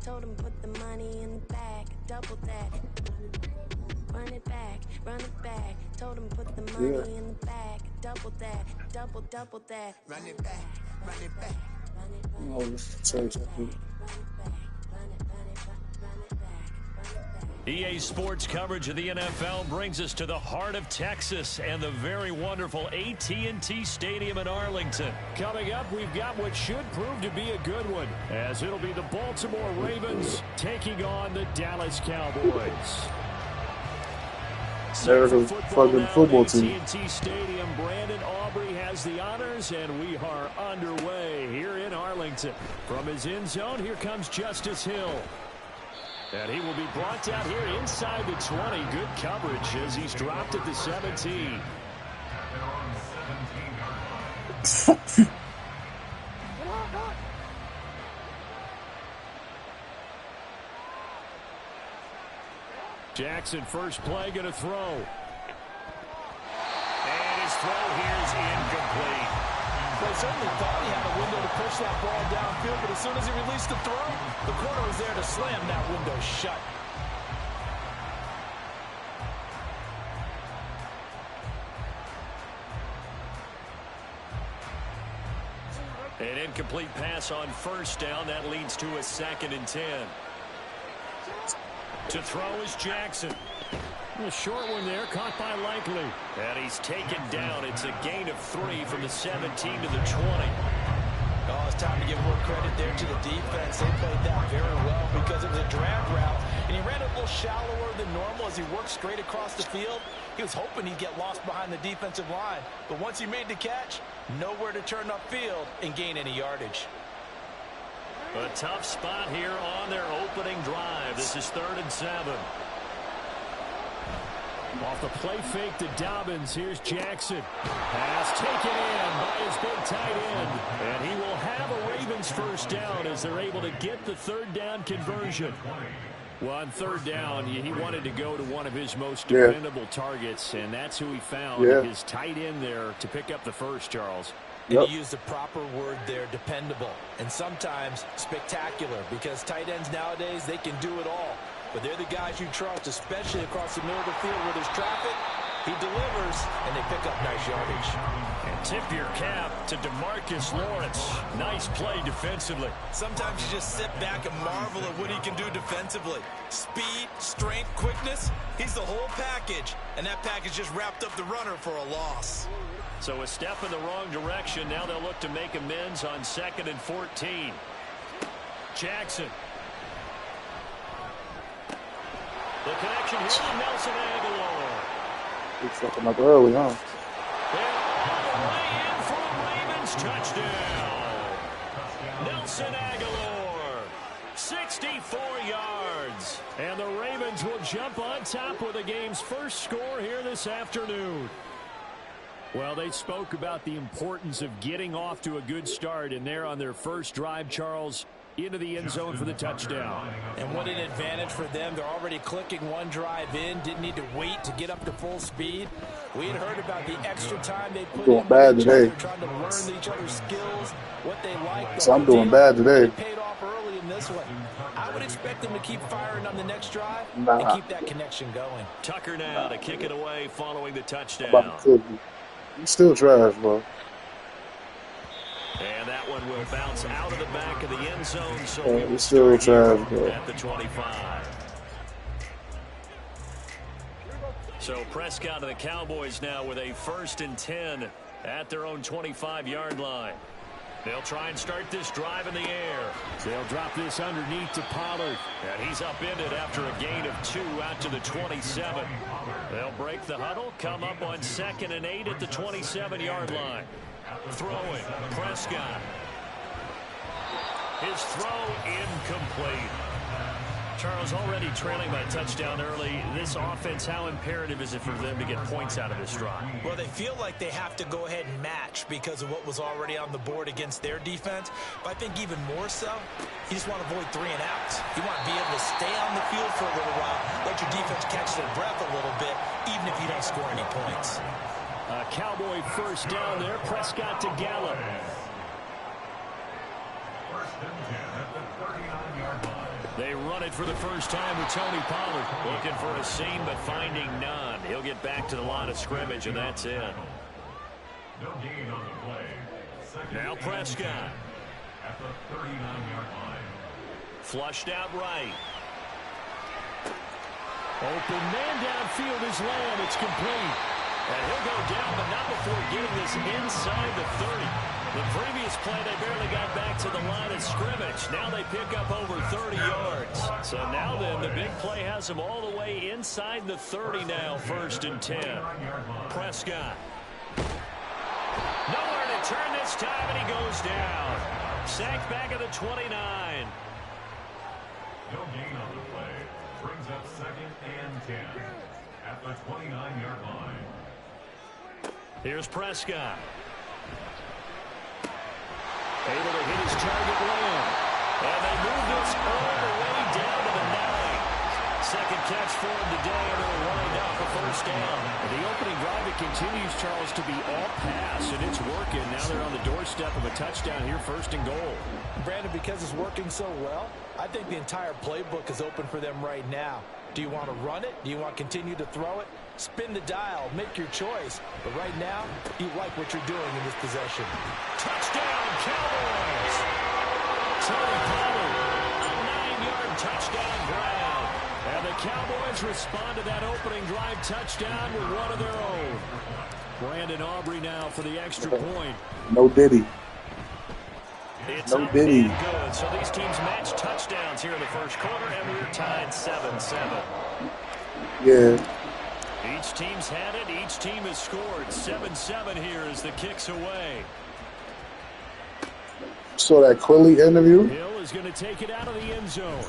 Told him put the money in the bag, double that. Run it back, run it back. Told him put the money in the bag, double that, double that. Run it back, run it back. Oh, this is church. EA Sports coverage of the NFL brings us to the heart of Texas and the very wonderful AT&T Stadium in Arlington. Coming up, we've got what should prove to be a good one, as it'll be the Baltimore Ravens taking on the Dallas Cowboys. There's a fucking football team. AT&T Stadium, Brandon Aubrey has the honors, and we are underway here in Arlington. From his end zone, here comes Justice Hill. And he will be brought down here inside the 20. Good coverage as he's dropped at the 17. Jackson, first play, going to throw. And his throw here is incomplete. They certainly thought he had a window to push that ball downfield, but as soon as he released the throw, the corner was there to slam that window shut. An incomplete pass on first down. That leads to a 2nd and 10. To throw is Jackson. A short one there, caught by Likely. And he's taken down. It's a gain of 3 from the 17 to the 20. Oh, it's time to give more credit there to the defense. They played that very well because it was a drag route, and he ran a little shallower than normal as he worked straight across the field. He was hoping he'd get lost behind the defensive line, but once he made the catch, nowhere to turn upfield and gain any yardage. A tough spot here on their opening drive. This is 3rd and 7. Off the play fake to Dobbins. Here's Jackson. Pass taken in by his big tight end. And he will have a Ravens first down as they're able to get the 3rd down conversion. Well, on 3rd down, he wanted to go to one of his most dependable targets, and that's who he found, his tight end there, to pick up the first, Charles. And he used the proper word there, dependable, and sometimes spectacular, because tight ends nowadays, they can do it all. But they're the guys you trust, especially across the middle of the field where there's traffic. He delivers, and they pick up nice yardage. And tip your cap to DeMarcus Lawrence. Nice play defensively. Sometimes you just sit back and marvel at what he can do defensively. Speed, strength, quickness, he's the whole package. And that package just wrapped up the runner for a loss. So a step in the wrong direction. Now they'll look to make amends on 2nd and 14. Jackson. The connection here to Nelson Aguilar. He's fucking up early, huh? And all the way in for a Ravens touchdown. Nelson Aguilar, 64 yards. And the Ravens will jump on top with the game's first score here this afternoon. Well, they spoke about the importance of getting off to a good start, and they're on their first drive, Charles, into the end zone for the touchdown. And what an advantage for them. They're already clicking one drive in, didn't need to wait to get up to full speed. We had heard about the extra time they put in bad today. trying to learn each other's skills, what they like. So I'm doing bad today. They paid off early in this one. I would expect them to keep firing on the next drive and keep that connection going. Tucker now to kick it away following the touchdown. You still trash, bro. And that one will bounce out of the back of the end zone. So we still trash, bro. At the 25. So Prescott and the Cowboys now with a 1st and 10 at their own 25-yard line. They'll try and start this drive in the air. They'll drop this underneath to Pollard. And he's upended after a gain of 2 out to the 27. They'll break the huddle, come up on 2nd and 8 at the 27-yard line. Throwing, Prescott. His throw incomplete. Charles, already trailing by a touchdown early. This offense, how imperative is it for them to get points out of this drive? Well, they feel like they have to go ahead and match because of what was already on the board against their defense. But I think even more so, you just want to avoid 3 and outs. You want to be able to stay on the field for a little while, let your defense catch their breath a little bit, even if you don't score any points. A Cowboy first down there. Prescott to Gallup. They run it for the first time with Tony Pollard. Looking for a seam, but finding none. He'll get back to the line of scrimmage, and that's it. No gain on the play. Now Prescott. At the 39-yard line. Flushed out right. Open man downfield is Lamb. It's complete. And he'll go down, but not before getting this inside the 30. The previous play, they barely got back to the line of scrimmage. Now they pick up over 30 yards. So now then, the big play has them all the way inside the 30 now, 1st and 10. Prescott. Nowhere to turn this time, and he goes down. Sacked back at the 29. No gain on the play. Brings up 2nd and 10 at the 29-yard line. Here's Prescott. Able to hit his target Lamb. And they move this all the way down to the 9. Second catch for him today, and they'll wind up a 1st down. The opening drive, it continues, Charles, to be all pass, and it's working. Now they're on the doorstep of a touchdown here, 1st and goal. Brandon, because it's working so well, I think the entire playbook is open for them right now. Do you want to run it? Do you want to continue to throw it? Spin the dial. Make your choice. But right now, you like what you're doing in this possession. Touchdown, Cowboys! Tony Pollard, a 9-yard touchdown ground. And the Cowboys respond to that opening drive touchdown with one of their own. Brandon Aubrey now for the extra point. No Diddy. It's No up Diddy. and good. So these teams match touchdowns here in the 1st quarter, and we're tied 7-7. Yeah. Each team's had it. Each team has scored. 7-7 here as the kick's away. Saw that Quilly interview. Hill is going to take it out of the end zone.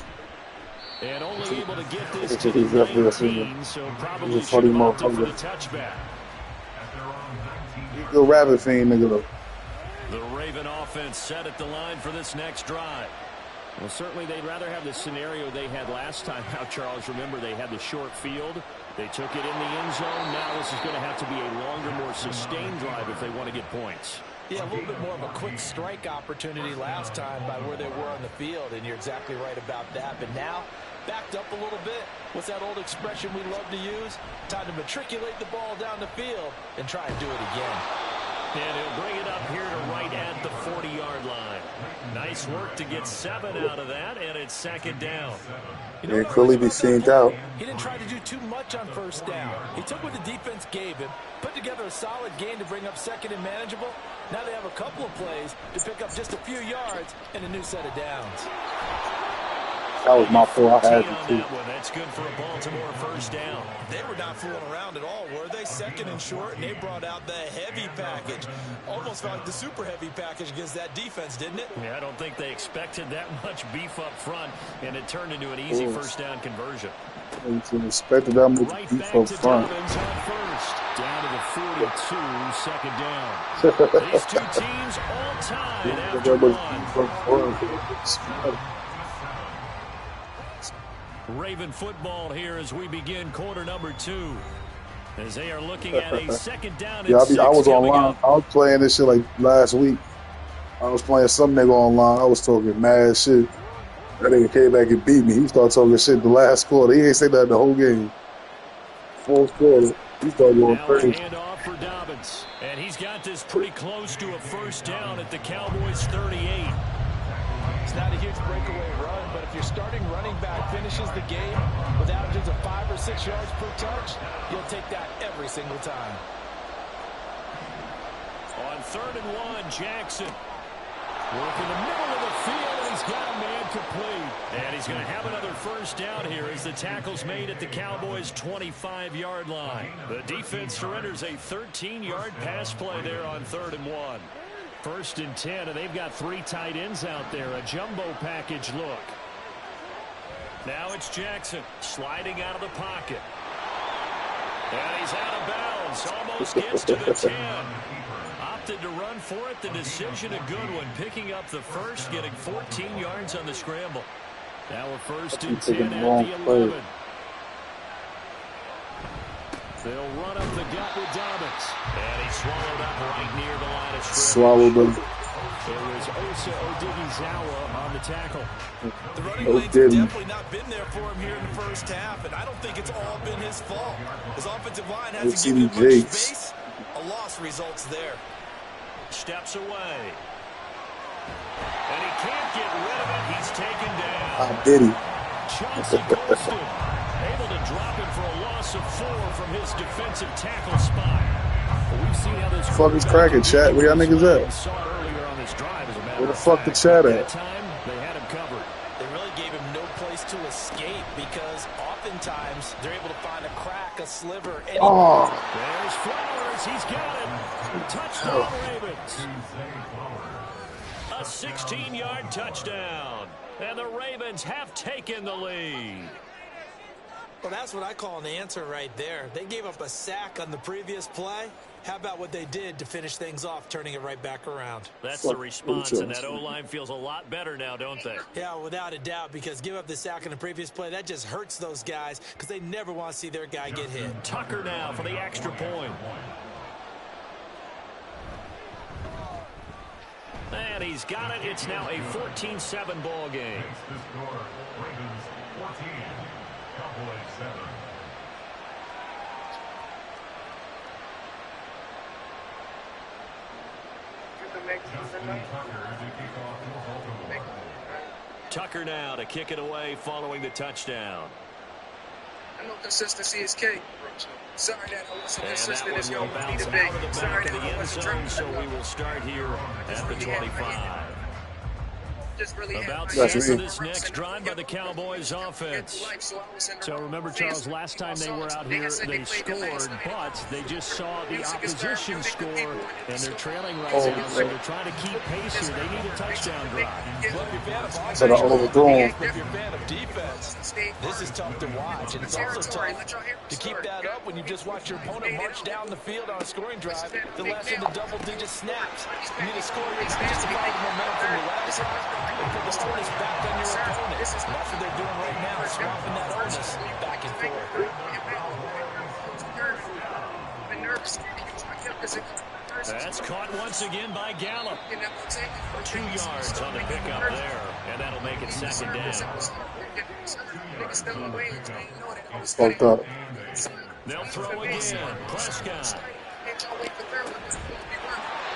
And only able to get this to the 19, so probably should have opted for the touchback. Good rabbit fiend, nigga, though. The Raven offense set at the line for this next drive. Well, certainly they'd rather have the scenario they had last time out, Charles. Remember, they had the short field. They took it in the end zone. Now this is going to have to be a longer, more sustained drive if they want to get points. Yeah, a little bit more of a quick strike opportunity last time by where they were on the field, and you're exactly right about that. But now, backed up a little bit. What's that old expression we love to use? Time to matriculate the ball down the field and try and do it again. And he'll bring it up here to right at the 40-yard line. Nice work to get 7 out of that, and it's 2nd down. You know Yeah, Quilly be seen out. He didn't try to do too much on 1st down. He took what the defense gave him, put together a solid gain to bring up 2nd and manageable. Now they have a couple of plays to pick up just a few yards and a new set of downs. That was my fault. I had to too. That's good for a Baltimore 1st down. They were not fooling around at all, were they? 2nd and short, and they brought out the heavy package. Almost felt like the super heavy package against that defense, didn't it? Yeah, I don't think they expected that much beef up front, and it turned into an easy 1st down conversion. I expected that much Right beef back up to front. Dobbins on 1st. Down to the 42, 2nd down. These two teams all tied after That much one. beef up front. Raven football here as we begin quarter number 2. As they are looking at a 2nd down and Yeah, 6 I was coming online. up. I was playing this shit like last week. I was playing some nigga online. I was talking mad shit. That nigga came back and beat me. He started talking shit the last quarter. He ain't say that the whole game. 4th quarter, he started going Now a crazy. handoff for Dobbins. And he's got this pretty close to a 1st down at the Cowboys 38. It's not a huge breakaway run, but if your starting running back finishes the game with averages of 5 or 6 yards per touch, you'll take that every single time. On 3rd and 1, Jackson. Working the middle of the field, and he's got a man complete. And he's going to have another 1st down here as the tackle's made at the Cowboys' 25-yard line. The defense surrenders a 13-yard pass play there on 3rd and 1. 1st and 10, and they've got 3 tight ends out there. A jumbo package look. Now it's Jackson sliding out of the pocket. And he's out of bounds. Almost gets to the 10. Opted to run for it. The decision a good one. Picking up the 1st, getting 14 yards on the scramble. Now a 1st and 10 at the 11. They'll run up the gut with Dobbins. And he swallowed up right near the line of scrimmage. Swallowed them. It was Osa Odighizuwa on the tackle. The running lanes have definitely not been there for him here in the first half, and I don't think it's all been his fault. His offensive line hasn't given him much space. A loss results there. Steps away. And he can't get rid of it. He's taken down. How did he? Chauncey Golston able to drop him for a loss of 4 from his defensive tackle spot. Well, we've seen how this Fuck is cracking, chat? Where y'all niggas at? Where the fuck the chat at? That time, they had him covered. They really gave him no place to escape because oftentimes they're able to find a crack, a sliver. Oh. There's Flowers. He's got it. Touchdown, Ravens. A 16-yard touchdown. And the Ravens have taken the lead. Well, that's what I call an answer right there. They gave up a sack on the previous play. How about what they did to finish things off, turning it right back around? That's the response, and that O-line feels a lot better now, don't they? Yeah, without a doubt, because give up the sack on the previous play, that just hurts those guys because they never want to see their guy get hit. Tucker now for the extra point. And he's got it. It's now a 14-7 ball game. The score, Ravens 14, Cowboys 7. Tucker now to kick it away following the touchdown. I know consistency is key. Sorry that I wasn't consistent as will bounce out of the back of the end zone, so we will start here at the 25. About set for this next drive by the Cowboys offense. So remember, Charles, last time they were out here, they scored, but they just saw the opposition score, and they're trailing right now, so they're trying to keep pace here. They need a touchdown drive. Well, if you're a fan of offense, So overthrown. if you're a fan of defense, this is tough to watch, and it's also tough to keep that up when you just watch your opponent march down the field on a scoring drive the last into double-digit snaps. You need to score your not just to follow the momentum from your last drive, but put the onus back on your opponent. That's what they're doing right now, swapping that onus back and forth. That's caught once again by Gallup. 2 yards on the pickup there, and that'll make it second down. Fucked up. They'll throw again. Prescott.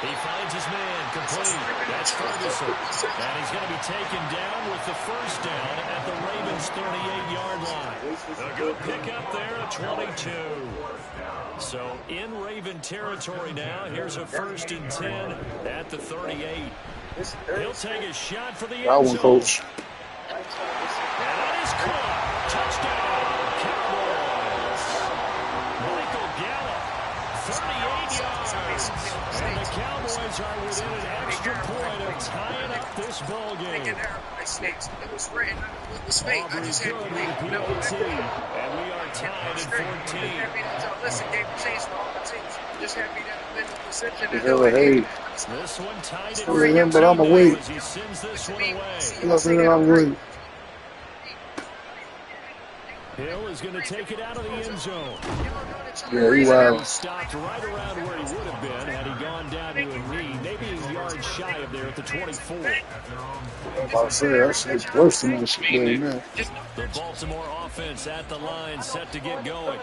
He finds his man complete. That's Ferguson. And he's going to be taken down with the first down at the Ravens' 38-yard line. A good pickup there at 22. So in Raven territory now. Here's a 1st and 10 at the 38. He'll take a shot for the end zone. That one, coach. And that is caught. Touchdown, Cowboys. Michael Gallup, 38 yards. And the Cowboys are within an extra point of tying up this ball game. Aubrey's good with the PAT, and we are tied at 14. This one tied at 14 but I'm awake. as he sends this one away. I'm awake. Hill is going to take it out of the end zone. Yeah, he wild. He stopped right around where he would have been had he gone down to a knee, maybe a yard shy of there at the 24. I'm about to say, that shit's worse than that shit right now. The Baltimore offense at the line, set to get going.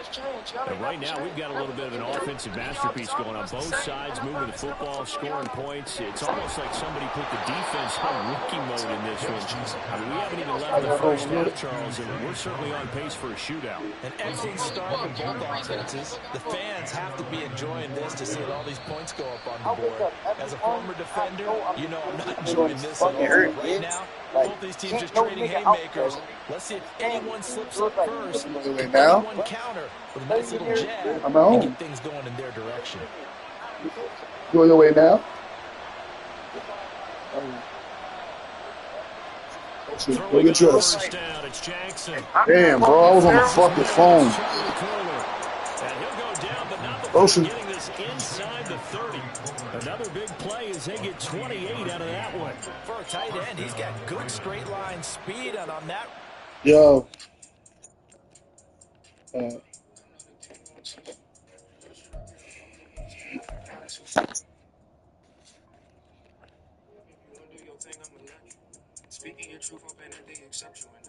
And right now, we've got a little bit of an offensive masterpiece going on. Both sides moving the football, scoring points. It's almost like somebody put the defense on rookie mode in this one. I mean, we haven't even left the first half, Charles, and we're certainly on pace for a shootout. An excellent start on both offenses. The fans have to be enjoying this to see all these points go up on the board. As a former defender, you know I'm not enjoying this at all. Right now, both these teams just trading haymakers. Let's see if anyone slips up first. Anyone counter with a nice little jab and get things going in their direction. You on your way now? Go get yours. Damn, bro, I was on the fucking phone. Ocean. Getting this inside the 30. Another big play as they get 28 out of that one. For a tight end, he's got good straight line speed, and on that. Yo. Speaking your truth, hoping that they accept you.